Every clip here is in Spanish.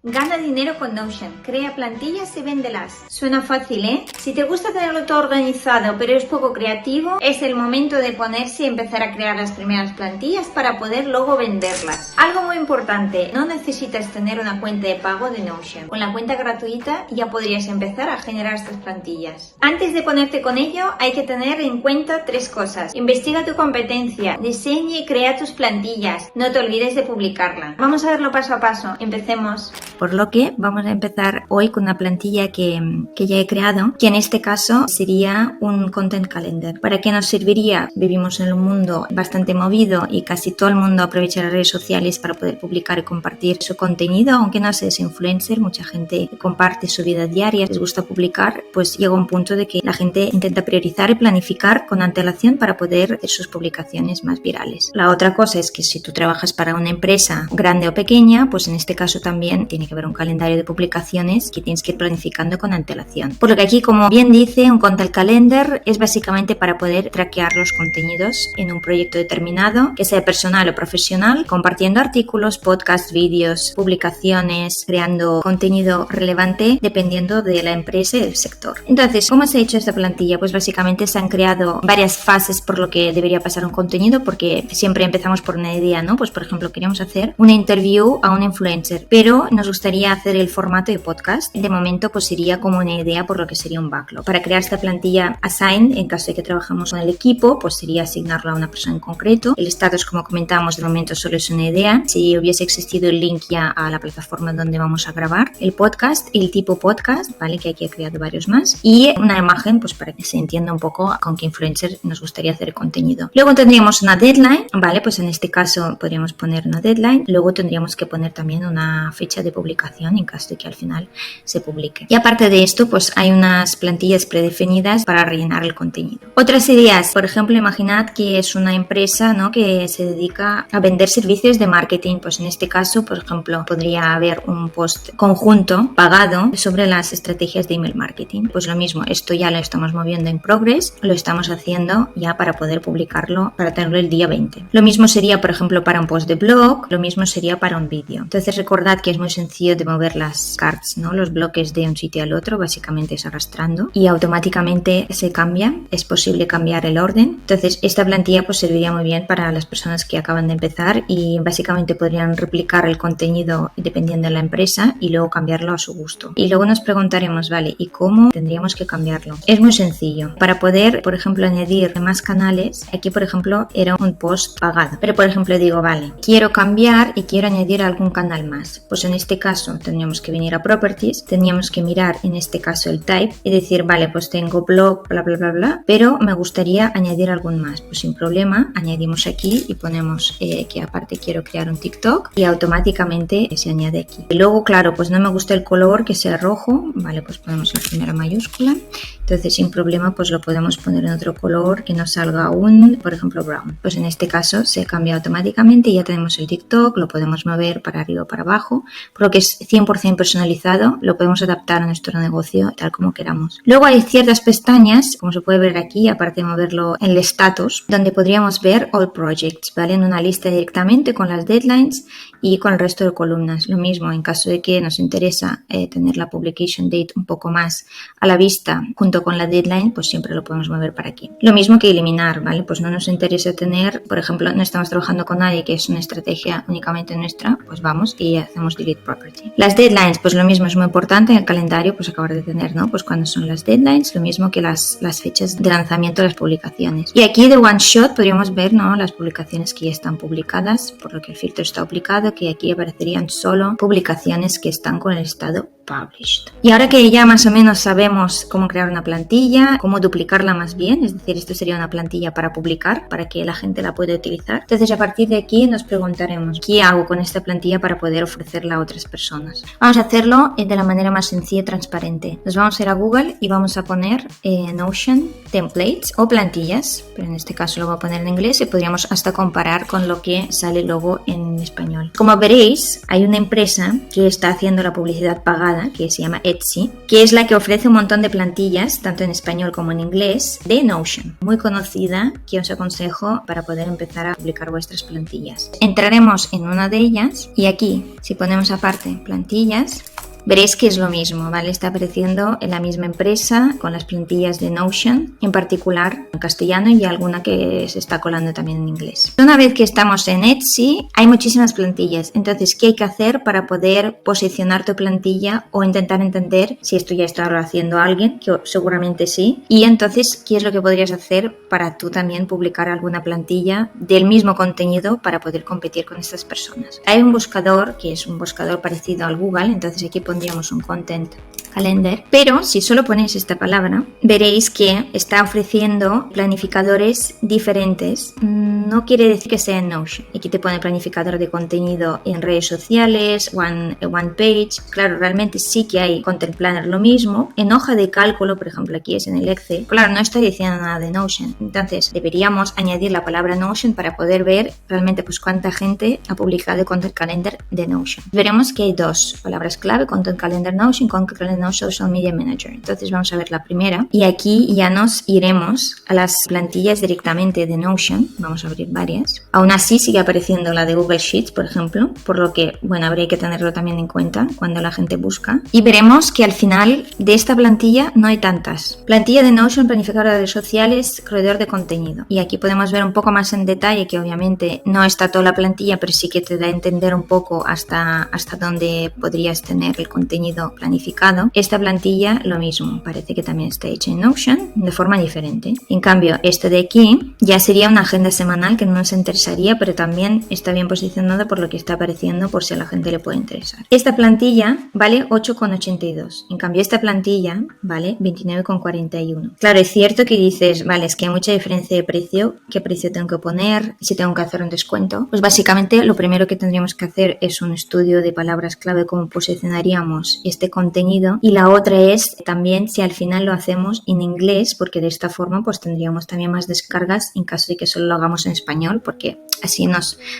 Gana dinero con Notion, crea plantillas y véndelas. Suena fácil, ¿eh? Si te gusta tenerlo todo organizado pero es poco creativo, es el momento de ponerse y empezar a crear las primeras plantillas para poder luego venderlas. Algo muy importante, no necesitas tener una cuenta de pago de Notion. Con la cuenta gratuita ya podrías empezar a generar estas plantillas. Antes de ponerte con ello, hay que tener en cuenta 3 cosas. Investiga tu competencia, diseña y crea tus plantillas. No te olvides de publicarla. Vamos a verlo paso a paso. Empecemos. Por lo que vamos a empezar hoy con una plantilla que ya he creado, que en este caso sería un Content Calendar. ¿Para qué nos serviría? Vivimos en un mundo bastante movido y casi todo el mundo aprovecha las redes sociales para poder publicar y compartir su contenido, aunque no seas influencer, mucha gente comparte su vida diaria, les gusta publicar, pues llega un punto de que la gente intenta priorizar y planificar con antelación para poder hacer sus publicaciones más virales. La otra cosa es que si tú trabajas para una empresa grande o pequeña, pues en este caso también tiene que haber un calendario de publicaciones que tienes que ir planificando con antelación. Por lo que aquí, como bien dice, un Content Calendar es básicamente para poder traquear los contenidos en un proyecto determinado, que sea personal o profesional, compartiendo artículos, podcasts, vídeos, publicaciones, creando contenido relevante dependiendo de la empresa y del sector. Entonces, ¿cómo se ha hecho esta plantilla? Pues básicamente se han creado varias fases por lo que debería pasar un contenido, porque siempre empezamos por una idea, ¿no? Pues por ejemplo, queríamos hacer una interview a un influencer, pero nos gustaría hacer el formato de podcast. De momento pues sería como una idea por lo que sería un backlog. Para crear esta plantilla assign, en caso de que trabajamos con el equipo, pues sería asignarlo a una persona en concreto. El status, como comentábamos, de momento solo es una idea. Si hubiese existido el link ya a la plataforma donde vamos a grabar el podcast, el tipo podcast, ¿vale? Que aquí he creado varios más. Y una imagen, pues para que se entienda un poco con qué influencer nos gustaría hacer el contenido. Luego tendríamos una deadline, ¿vale? Pues en este caso podríamos poner una deadline. Luego tendríamos que poner también una fecha de publicación en caso de que al final se publique. Y aparte de esto, pues hay unas plantillas predefinidas para rellenar el contenido. Otras ideas, por ejemplo, imaginad que es una empresa, ¿no?, que se dedica a vender servicios de marketing. Pues en este caso, por ejemplo, podría haber un post conjunto pagado sobre las estrategias de email marketing. Pues lo mismo, esto ya lo estamos moviendo en progress, lo estamos haciendo ya para poder publicarlo, para tenerlo el día 20. Lo mismo sería, por ejemplo, para un post de blog, lo mismo sería para un vídeo. Entonces recordad que es muy sencillo de mover las cards, ¿no?, los bloques de un sitio al otro, básicamente es arrastrando y automáticamente se cambia, es posible cambiar el orden. Entonces esta plantilla pues serviría muy bien para las personas que acaban de empezar y básicamente podrían replicar el contenido dependiendo de la empresa y luego cambiarlo a su gusto. Y luego nos preguntaremos, vale, ¿y cómo tendríamos que cambiarlo? Es muy sencillo. Para poder, por ejemplo, añadir más canales, aquí por ejemplo era un post pagado, pero por ejemplo digo, vale, quiero cambiar y quiero añadir algún canal más. Pues en este caso tendríamos que venir a Properties, tendríamos que mirar en este caso el Type y decir, vale, pues tengo blog, bla, bla, bla, bla, pero me gustaría añadir algún más. Pues sin problema, añadimos aquí y ponemos que aparte quiero crear un TikTok y automáticamente se añade aquí. Y luego, claro, pues no me gusta el color que sea rojo, vale, pues ponemos la primera mayúscula. Entonces sin problema pues lo podemos poner en otro color que nos salga un, por ejemplo, brown. Pues en este caso se cambia automáticamente y ya tenemos el TikTok, lo podemos mover para arriba o para abajo, por lo que es 100% personalizado, lo podemos adaptar a nuestro negocio tal como queramos. Luego hay ciertas pestañas, como se puede ver aquí, aparte de moverlo en el status, donde podríamos ver all projects, ¿vale? En una lista directamente con las deadlines y con el resto de columnas. Lo mismo en caso de que nos interesa tener la publication date un poco más a la vista junto con la deadline, pues siempre lo podemos mover para aquí. Lo mismo que eliminar, ¿vale? Pues no nos interesa tener, por ejemplo, no estamos trabajando con nadie que es una estrategia únicamente nuestra, pues vamos y hacemos delete property. Las deadlines, pues lo mismo, es muy importante en el calendario, pues acabar de tener, ¿no? Pues cuando son las deadlines, lo mismo que las fechas de lanzamiento de las publicaciones. Y aquí de one shot podríamos ver, ¿no?, las publicaciones que ya están publicadas, por lo que el filtro está aplicado, que aquí aparecerían solo publicaciones que están con el estado published. Y ahora que ya más o menos sabemos cómo crear una plantilla, cómo duplicarla más bien, es decir, esto sería una plantilla para publicar, para que la gente la pueda utilizar. Entonces a partir de aquí nos preguntaremos, ¿qué hago con esta plantilla para poder ofrecerla a otras personas? Vamos a hacerlo de la manera más sencilla y transparente. Nos vamos a ir a Google y vamos a poner Notion templates o plantillas, pero en este caso lo voy a poner en inglés y podríamos hasta comparar con lo que sale luego en español. Como veréis, hay una empresa que está haciendo la publicidad pagada, que se llama Etsy, que es la que ofrece un montón de plantillas, tanto en español como en inglés, de Notion, muy conocida, que os aconsejo para poder empezar a publicar vuestras plantillas. Entraremos en una de ellas y aquí, si ponemos aparte parte, plantillas, veréis que es lo mismo, ¿vale? Está apareciendo en la misma empresa con las plantillas de Notion, en particular en castellano y alguna que se está colando también en inglés. Una vez que estamos en Etsy, hay muchísimas plantillas. Entonces, ¿qué hay que hacer para poder posicionar tu plantilla o intentar entender si esto ya está haciendo alguien? Que seguramente sí. Y entonces, ¿qué es lo que podrías hacer para tú también publicar alguna plantilla del mismo contenido para poder competir con estas personas? Hay un buscador que es un buscador parecido al Google, entonces aquí pondríamos un content calendar, pero si solo ponéis esta palabra, veréis que está ofreciendo planificadores diferentes. No quiere decir que sea en Notion. Aquí te pone planificador de contenido en redes sociales, one page. Claro, realmente sí que hay Content Planner lo mismo. En hoja de cálculo, por ejemplo, aquí es en el Excel. Claro, no estoy diciendo nada de Notion. Entonces, deberíamos añadir la palabra Notion para poder ver realmente pues cuánta gente ha publicado Content Calendar de Notion. Veremos que hay dos palabras clave, Content Calendar Notion, Content Calendar Social Media Manager. Entonces vamos a ver la primera y aquí ya nos iremos a las plantillas directamente de Notion. Vamos a abrir varias. Aún así sigue apareciendo la de Google Sheets, por ejemplo, por lo que, bueno, habría que tenerlo también en cuenta cuando la gente busca. Y veremos que al final de esta plantilla no hay tantas. Plantilla de Notion, planificador de redes sociales, creador de contenido. Y aquí podemos ver un poco más en detalle que obviamente no está toda la plantilla, pero sí que te da a entender un poco hasta dónde podrías tener el contenido planificado. Esta plantilla lo mismo, parece que también está hecha en Notion de forma diferente. En cambio, esto de aquí ya sería una agenda semanal que no nos interesaría, pero también está bien posicionada por lo que está apareciendo por si a la gente le puede interesar. Esta plantilla vale 8,82. En cambio, esta plantilla vale 29,41. Claro, es cierto que dices, vale, es que hay mucha diferencia de precio. ¿Qué precio tengo que poner? Si tengo que hacer un descuento. Pues básicamente lo primero que tendríamos que hacer es un estudio de palabras clave, cómo posicionaríamos este contenido. Y la otra es también si al final lo hacemos en inglés, porque de esta forma pues tendríamos también más descargas en caso de que solo lo hagamos en español, porque así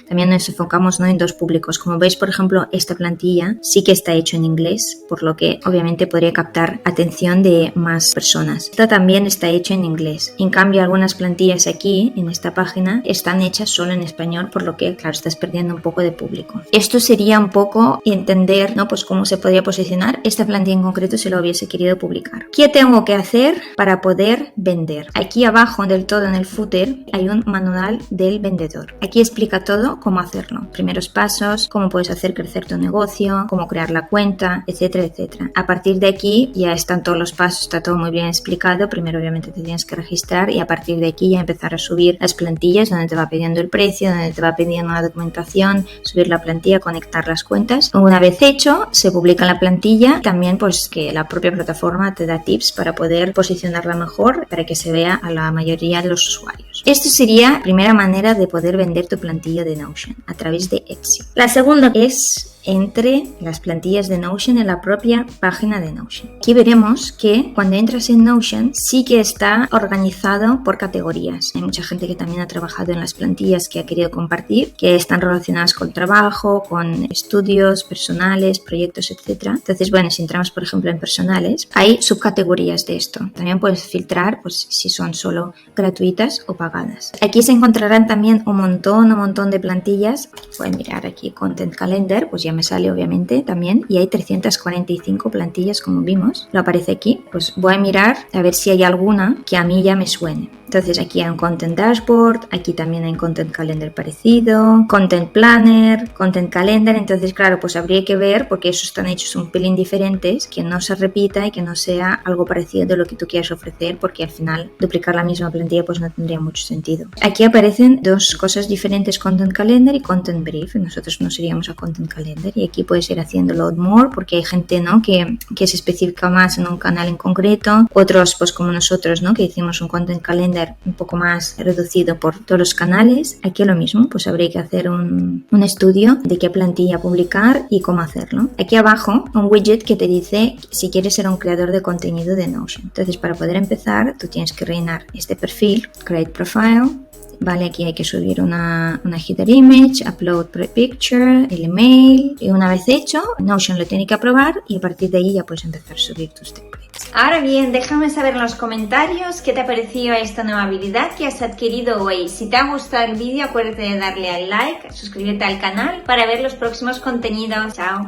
también nos enfocamos, ¿no?, en dos públicos. Como veis, por ejemplo, esta plantilla sí que está hecho en inglés, por lo que obviamente podría captar atención de más personas. Esta también está hecho en inglés. En cambio, algunas plantillas aquí en esta página están hechas solo en español, por lo que, claro, estás perdiendo un poco de público. Esto sería un poco entender, ¿no?, pues cómo se podría posicionar esta plantilla en concreto si lo hubiese querido publicar. ¿Qué tengo que hacer para poder vender? Aquí abajo del todo en el footer hay un manual del vendedor. Aquí explica todo cómo hacerlo. Primeros pasos, cómo puedes hacer crecer tu negocio, cómo crear la cuenta, etcétera, etcétera. A partir de aquí ya están todos los pasos, está todo muy bien explicado. Primero obviamente te tienes que registrar y a partir de aquí ya empezar a subir las plantillas donde te va pidiendo el precio, donde te va pidiendo la documentación, subir la plantilla, conectar las cuentas. Una vez hecho, se publica la plantilla. También pues que la propia plataforma te da tips para poder posicionarla mejor para que se vea a la mayoría de los usuarios. Esto sería la primera manera de poder vender tu plantilla de Notion a través de Etsy. La segunda es entre las plantillas de Notion en la propia página de Notion. Aquí veremos que cuando entras en Notion sí que está organizado por categorías. Hay mucha gente que también ha trabajado en las plantillas que ha querido compartir, que están relacionadas con trabajo, con estudios personales, proyectos, etc. Entonces, bueno, si entramos por ejemplo en personales, hay subcategorías de esto. También puedes filtrar pues si son solo gratuitas o pagadas. Aquí se encontrarán también un montón de plantillas. Pueden mirar aquí Content Calendar, pues ya me sale obviamente también, y hay 345 plantillas como vimos, lo aparece aquí. Pues voy a mirar a ver si hay alguna que a mí ya me suene. Entonces aquí hay un Content Dashboard, aquí también hay un Content Calendar parecido, Content Planner, Content Calendar. Entonces claro, pues habría que ver, porque esos están hechos un pelín diferentes, que no se repita y que no sea algo parecido de lo que tú quieras ofrecer, porque al final duplicar la misma plantilla pues no tendría mucho sentido. Aquí aparecen dos cosas diferentes, Content Calendar y Content Brief. Nosotros nos iríamos a Content Calendar y aquí puedes ir haciendo Load More, porque hay gente, ¿no?, que se especifica más en un canal en concreto, otros pues como nosotros, ¿no?, que hicimos un Content Calendar un poco más reducido por todos los canales. Aquí lo mismo, pues habría que hacer un estudio de qué plantilla publicar y cómo hacerlo. Aquí abajo un widget que te dice si quieres ser un creador de contenido de Notion. Entonces para poder empezar tú tienes que rellenar este perfil, Create Profile. Vale, aquí hay que subir una header image, upload picture, el email, y una vez hecho, Notion lo tiene que aprobar y a partir de ahí ya puedes empezar a subir tus templates. Ahora bien, déjame saber en los comentarios qué te ha parecido esta nueva habilidad que has adquirido hoy. Si te ha gustado el vídeo, acuérdate de darle al like, suscríbete al canal para ver los próximos contenidos. Chao.